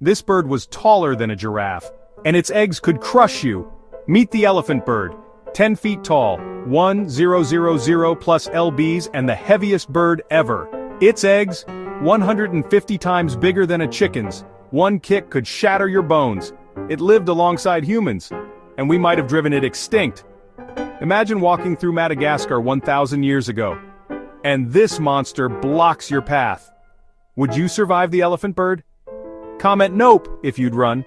This bird was taller than a giraffe, and its eggs could crush you. Meet the elephant bird, 10 feet tall, 1000 plus lbs and the heaviest bird ever. Its eggs, 150 times bigger than a chicken's. One kick could shatter your bones. It lived alongside humans, and we might have driven it extinct. Imagine walking through Madagascar 1,000 years ago, and this monster blocks your path. Would you survive the elephant bird? Comment nope if you'd run.